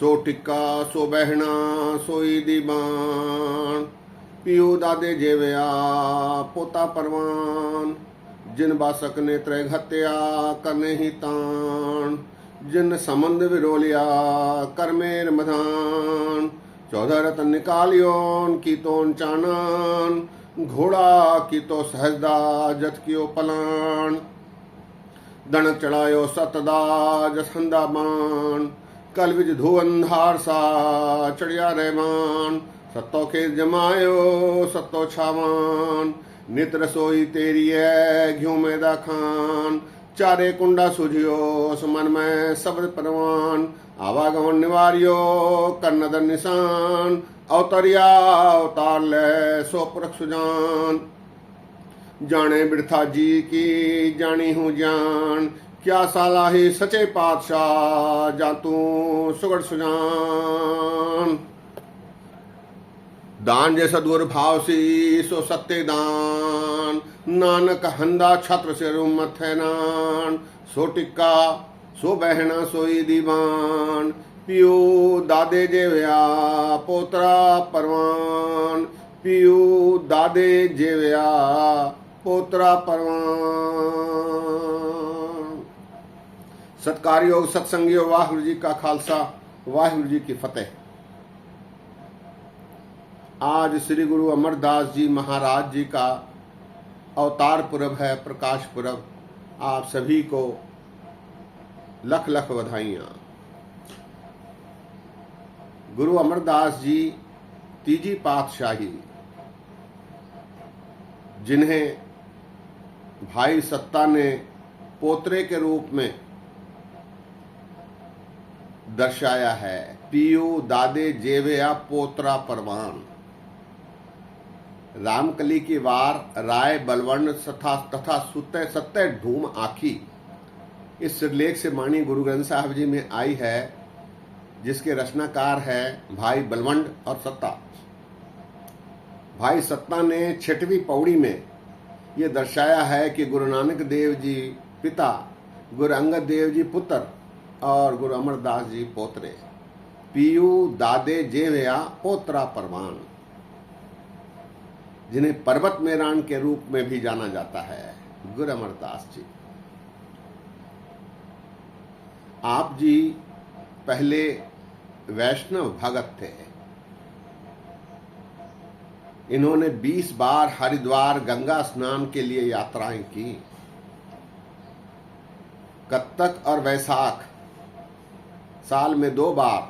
सो टिक्का सो बहना सोई दीवान, पियो दादे जेवया पोता परवान, जिन बासक ने त्रय हत्या करने ही तान, जिन संबंध विरोलिया करमेर मधान, 14 रतन निकालियोन की तोन चानान, घोड़ा की तो सहजदा जत कियो पलान, दणक चढ़ायो सतदा जसंदा बाण, कल विज धुअंधार सा चढ़िया रहमान, सत्तो खेत जमायो सत्तो छावान, नित रसोई तेरी है घ्यू मैदा खान, चारे कुंडा सुझियो सुमन में शब्द परवान, आवागमन निवारियो कन्नदन निशान, अवतरिया अवतार ले सो पुरख सुजान, जाने बिरथा जी की जानी हूँ जान, क्या साला ही सचे पातशाह जातू सुगढ़ सुजान, दान जे सदगुर भाव सी सो सत्य दान, नानक हंदा छत्र से मथे नान, सो टिक्का सो बहना सोई दीवान, पियो दादे जेवया पोतरा परवान, पियो दादे जेवया पोतरा परवान। सत्कारयोग सत्संगियो वाहिगुरु जी का खालसा वाहिगुरु जी की फतेह। आज श्री गुरु अमरदास जी महाराज जी का अवतार पुरब है, प्रकाश पुरब। आप सभी को लख लख बधाइयां। गुरु अमरदास जी तीजी पातशाही, जिन्हें भाई सत्ता ने पोतरे के रूप में दर्शाया है, पियू दादे जेवया पोतरा परवान। रामकली की वार राय बलवंड तथा सुते सत्य ढूम आखी, इस सिरलेख से वाणी गुरु ग्रंथ साहिब जी में आई है, जिसके रचनाकार है भाई बलवंड और सत्ता। भाई सत्ता ने 6वीं पौड़ी में ये दर्शाया है कि गुरु नानक देव जी पिता, गुरु अंगद देव जी पुत्र और गुरु अमरदास जी पोतरे। पियू दादे जेवया पोतरा परवान, जिन्हें पर्वत मेरान के रूप में भी जाना जाता है, गुरु अमरदास जी। आप जी पहले वैष्णव भगत थे। इन्होंने 20 बार हरिद्वार गंगा स्नान के लिए यात्राएं की। कत्तक और वैशाख साल में 2 बार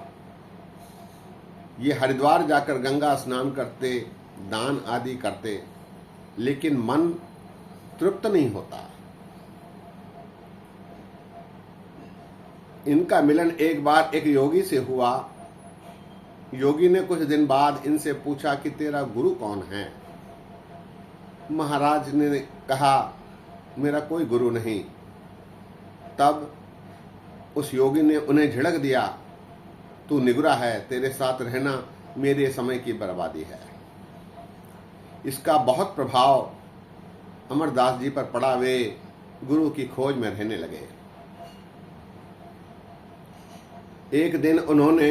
ये हरिद्वार जाकर गंगा स्नान करते, दान आदि करते, लेकिन मन तृप्त नहीं होता। इनका मिलन एक बार एक योगी से हुआ। योगी ने कुछ दिन बाद इनसे पूछा कि तेरा गुरु कौन है। महाराज ने कहा, मेरा कोई गुरु नहीं। तब उस योगी ने उन्हें झिड़क दिया, तू निगुरा है, तेरे साथ रहना मेरे समय की बर्बादी है। इसका बहुत प्रभाव अमरदास जी पर पड़ा। वे गुरु की खोज में रहने लगे। एक दिन उन्होंने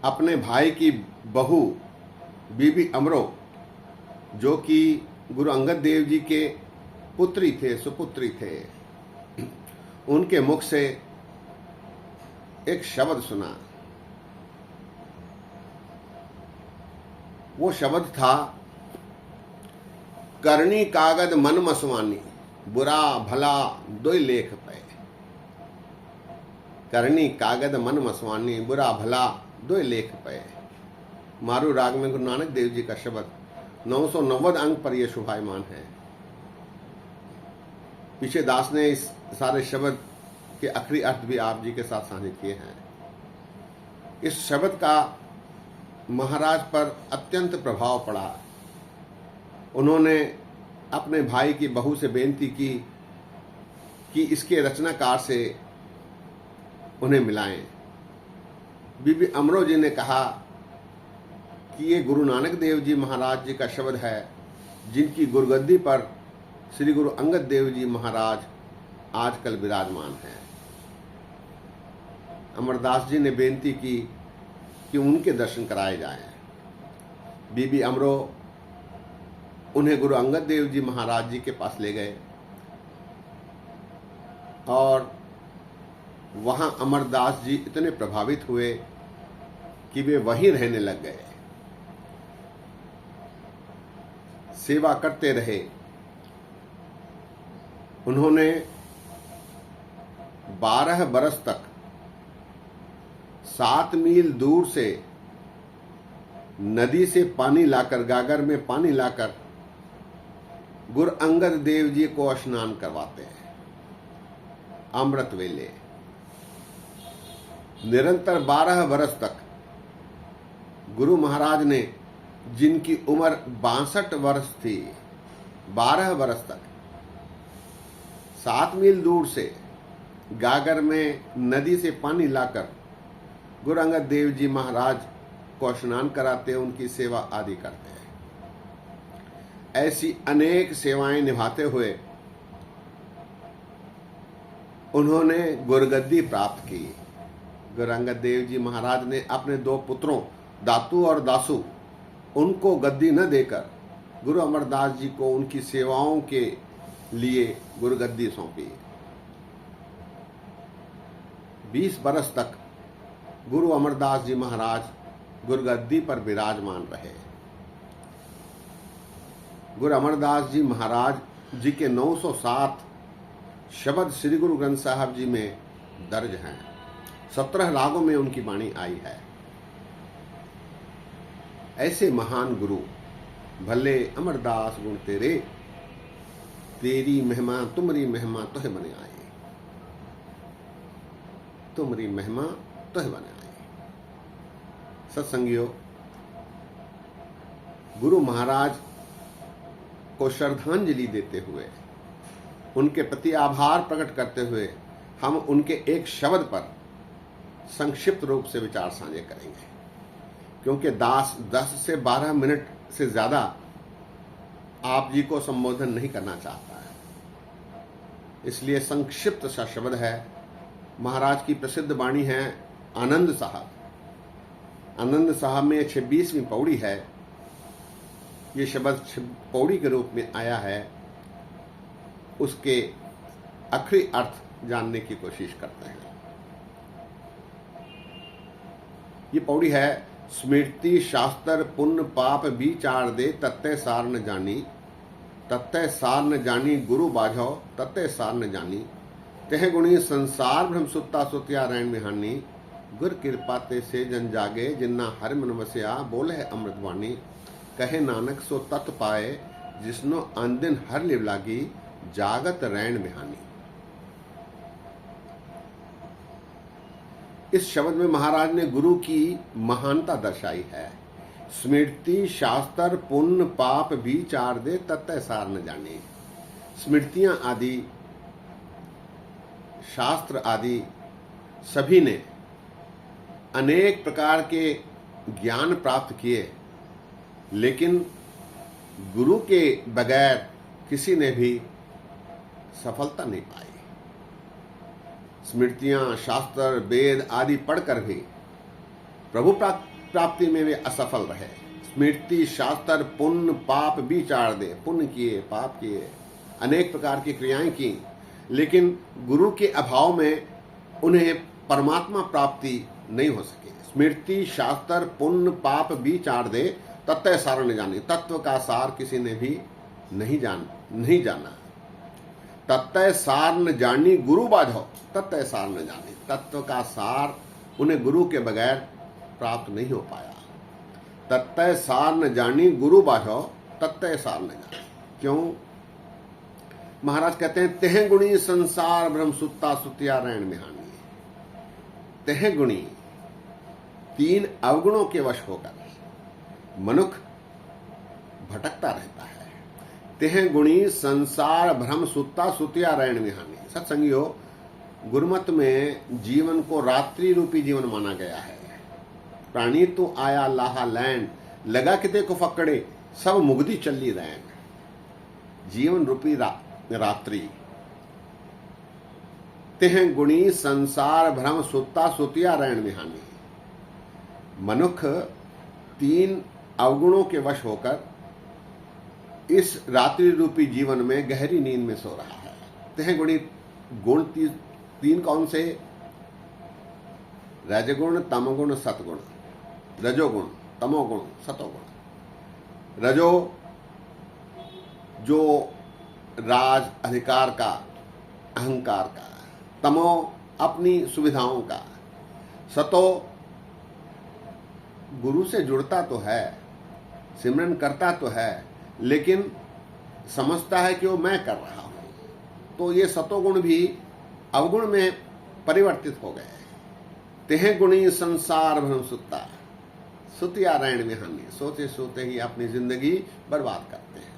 अपने भाई की बहू बीबी अमरो, जो कि गुरु अंगद देव जी के पुत्री थे, सुपुत्री थे, उनके मुख से एक शब्द सुना। वो शब्द था, करनी कागद मन मसवानी, बुरा भला दोई लेख पे। करनी कागद मन मसवानी, बुरा भला दोई लेख पे। मारू राग में गुरु नानक देव जी का शब्द 990 अंक पर यह शोभायमान है। पीछे दास ने इस सारे शब्द के आखिरी अर्थ भी आप जी के साथ साझे किए हैं। इस शब्द का महाराज पर अत्यंत प्रभाव पड़ा। उन्होंने अपने भाई की बहू से बेनती की कि इसके रचनाकार से उन्हें मिलाएं। बीबी अमरो जी ने कहा कि ये गुरु नानक देव जी महाराज जी का शब्द है, जिनकी गुरुगद्दी पर श्री गुरु अंगद देव जी महाराज आजकल विराजमान हैं। अमरदास जी ने बेनती की कि उनके दर्शन कराए जाएं। बीबी अमरो उन्हें गुरु अंगद देव जी महाराज जी के पास ले गए और वहां अमरदास जी इतने प्रभावित हुए कि वे वहीं रहने लग गए, सेवा करते रहे। उन्होंने 12 बरस तक 7 मील दूर से नदी से पानी लाकर, गागर में पानी लाकर गुरु अंगद देव जी को स्नान करवाते हैं। अमृत वेले निरंतर 12 बरस तक गुरु महाराज ने, जिनकी उम्र 62 वर्ष थी, 12 बरस तक 7 मील दूर से गागर में नदी से पानी लाकर गुरु अंगद देव जी महाराज को स्नान कराते, उनकी सेवा आदि करते हैं। ऐसी अनेक सेवाएं निभाते हुए उन्होंने गुरगद्दी प्राप्त की। गुरु अंगद देव जी महाराज ने अपने 2 पुत्रों दातू और दासू, उनको गद्दी न देकर गुरु अमरदास जी को उनकी सेवाओं के लिए गुरगद्दी सौंपी। 20 बरस तक गुरु अमरदास जी महाराज गुरगद्दी पर विराजमान रहे। गुरु अमरदास जी महाराज जी के 907 शब्द श्री गुरु ग्रंथ साहब जी में दर्ज हैं। 17 रागों में उनकी वाणी आई है। ऐसे महान गुरु भले अमरदास गुण तेरे, तेरी महिमा तुमरी महिमा तुहे बने आए, तुमरी महिमा तुहे बने आए। सत्संगियों, गुरु महाराज को श्रद्धांजलि देते हुए, उनके प्रति आभार प्रकट करते हुए हम उनके एक शब्द पर संक्षिप्त रूप से विचार साझे करेंगे, क्योंकि 10 से 12 मिनट से ज्यादा आप जी को संबोधन नहीं करना चाहता है, इसलिए संक्षिप्त सा शब्द है। महाराज की प्रसिद्ध वाणी है आनंद साहब। आनंद साहब में 26वीं पौड़ी है। ये शब्द पौड़ी के रूप में आया है। उसके आखिरी अर्थ जानने की कोशिश करते हैं। ये पौड़ी है, स्मृति शास्त्र पुण्य पाप विचार दे, तत्ते सार न जानी, तत्ते सार न जानी गुरु बाझो, तत्ते सार न जानी, तेह गुणी संसार भ्रम सुत्ता सुतिया रैन मिहानी, गुर कृपा ते से जन जागे, जिन्ना हर मन वसिया, बोले है अमृतवाणी, कहे नानक सो तत् पाए, जिसनो अंदिन हर लिव लागी, जागत रैन मिहानी। इस शब्द में महाराज ने गुरु की महानता दर्शाई है। स्मृति शास्त्र पुण्य पाप विचार दे, तत्ते सार न जाने। स्मृतियां आदि, शास्त्र आदि सभी ने अनेक प्रकार के ज्ञान प्राप्त किए, लेकिन गुरु के बगैर किसी ने भी सफलता नहीं पाई। स्मृतियां शास्त्र वेद आदि पढ़कर भी प्रभु प्राप्ति में वे असफल रहे। स्मृति शास्त्र पुण्य पाप विचार दे, पुण्य किए पाप किए, अनेक प्रकार की क्रियाएं की, लेकिन गुरु के अभाव में उन्हें परमात्मा प्राप्ति नहीं हो सकी। स्मृति शास्त्र पुण्य पाप विचार दे, तत्व सार न जाने। तत्व का सार किसी ने भी नहीं जाना। तत्व सार न जानी गुरु बाझो, तत्व सार न जाने। तत्व का सार उन्हें गुरु के बगैर प्राप्त नहीं हो पाया। तत्व सार न जानी गुरु बाझो, तत्व सार न जाने। क्यों? महाराज कहते हैं, तेह गुणी संसार भ्रम सुत्ता सुतिया रैन मिहानी। तेह गुणी, 3 अवगुणों के वश होकर मनुष्य भटकता रहता है। तेह गुणी संसार भ्रम सुत्ता सुतिया रैन मिहानी। सत्संगियों, गुरुमत में जीवन को रात्रि रूपी जीवन माना गया है। प्राणी तो आया लाहा लैन, लगा किते को फकड़े, सब मुगदी चली रैन। जीवन रूपी रात्रि तिह गुणी संसार भ्रम सुत्ता सुतिया रैन विहानी। मनुष्य 3 अवगुणों के वश होकर इस रात्रि रूपी जीवन में गहरी नींद में सो रहा है। तिह गुणी गुण 3 कौन से? रजगुण, तमगुण, सतगुण। रजोगुण, तमोगुण, सतोगुण। रजो जो राज अधिकार का, अहंकार का। तमो अपनी सुविधाओं का। सतो गुरु से जुड़ता तो है, सिमरन करता तो है, लेकिन समझता है कि वो मैं कर रहा हूं। तो ये सतोगुण भी अवगुण में परिवर्तित हो गए। तिह गुणी संसार भ्रम सुत्ता सुतिया रैन विहानी। सोते सोते ही अपनी जिंदगी बर्बाद करते हैं।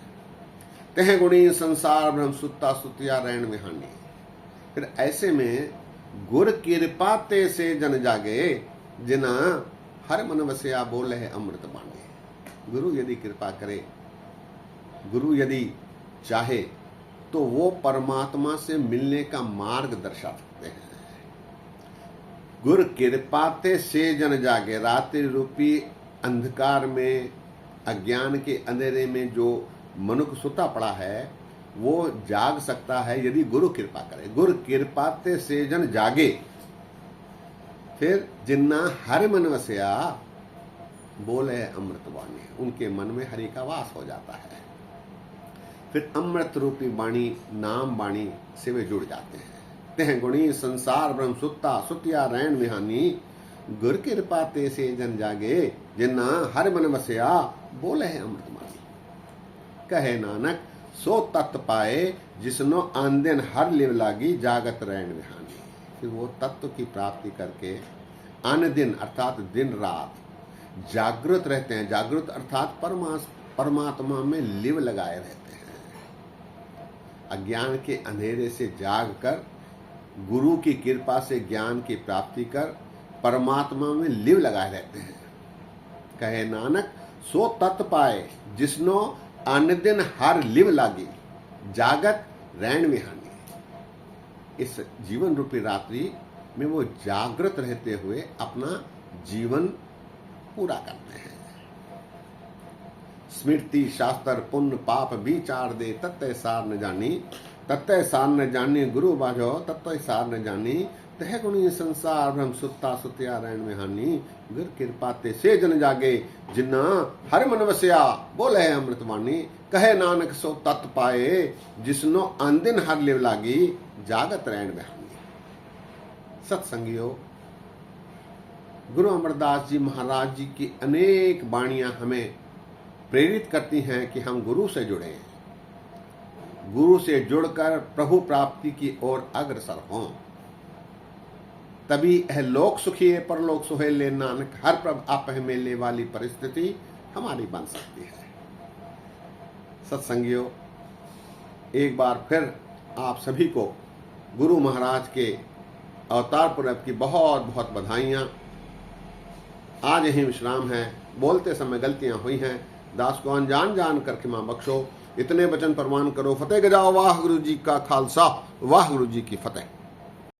तिह गुणी संसार भ्रम सुत्ता सुतिया रैन विहानी। फिर ऐसे में गुर कृपा ते से जन जागे, जिना हर मन वसिया बोले है अमृत बाणी। गुरु यदि कृपा करे, गुरु यदि चाहे, तो वो परमात्मा से मिलने का मार्ग दर्शा सकते हैं। गुर कृपाते से जन जागे। रात्रि रूपी अंधकार में, अज्ञान के अंधेरे में जो मनुष्य सुता पड़ा है, वो जाग सकता है यदि गुरु कृपा करे। गुर कृपाते से जन जागे। फिर जिन्ना हर मन वसया बोले अमृत वाणी। उनके मन में हरि का वास हो जाता है। फिर अमृत रूपी वाणी, नाम वाणी से वे जुड़ जाते हैं। तिह गुणी संसार ब्रह्म सुत्ता सुतिया रैन विहानी। गुर कृपा ते से जन जागे, जिन्ना हर मन वसया बोले है अमृत वाणी। कहे नानक सो तत्व पाए, जिसनो आन दिन हर लिव लागी जागत रैन विहानी। फिर वो तत्व की प्राप्ति करके आन दिन अर्थात दिन रात जागृत रहते हैं। जागृत अर्थात परमात्मा में लिव लगाए रहते हैं। अज्ञान के अंधेरे से जाग कर गुरु की कृपा से ज्ञान की प्राप्ति कर परमात्मा में लिव लगाए रहते हैं। कहे नानक सो तत्व पाए, जिसनो अन दिन हर लिव लागी जागत रैन विहानी। इस जीवन रूपी रात्रि में वो जागृत रहते हुए अपना जीवन पूरा करते हैं। स्मृति शास्त्र पुण्य पाप विचार दे, तत्व सार न जानी। तत्व सार न जानी गुरु बाजो, तत्व सार न जानी। तह गुणी संसार ब्रह्म सुत्ता सुतिया रैन विहानी। गुर कृपा ते से जन जागे, जिन्ना हर मन वसया बोले है अमृत वाणी। कहे नानक सो तत्व पाए, जिसनो आन दिन हर लिव लागी जागत रैन विहानी। सत्संगियों, गुरु अमरदास जी महाराज जी की अनेक वाणियां हमें प्रेरित करती हैं कि हम गुरु से जुड़े, गुरु से जुड़कर प्रभु प्राप्ति की ओर अग्रसर हों। तभी यह लोक सुखी है परलोक सुहेले, नानक हर प्रभ आप मेले वाली परिस्थिति हमारी बन सकती है। सत्संगियों, एक बार फिर आप सभी को गुरु महाराज के अवतार पर्व की बहुत बहुत बधाइयां। आज यही विश्राम है। बोलते समय गलतियां हुई हैं, दास को अनजान जान कर क्षमा बख्शो। इतने वचन प्रमाण करो। फतेह गजाओ। वाह गुरु जी का खालसा, वाह गुरु जी की फतेह।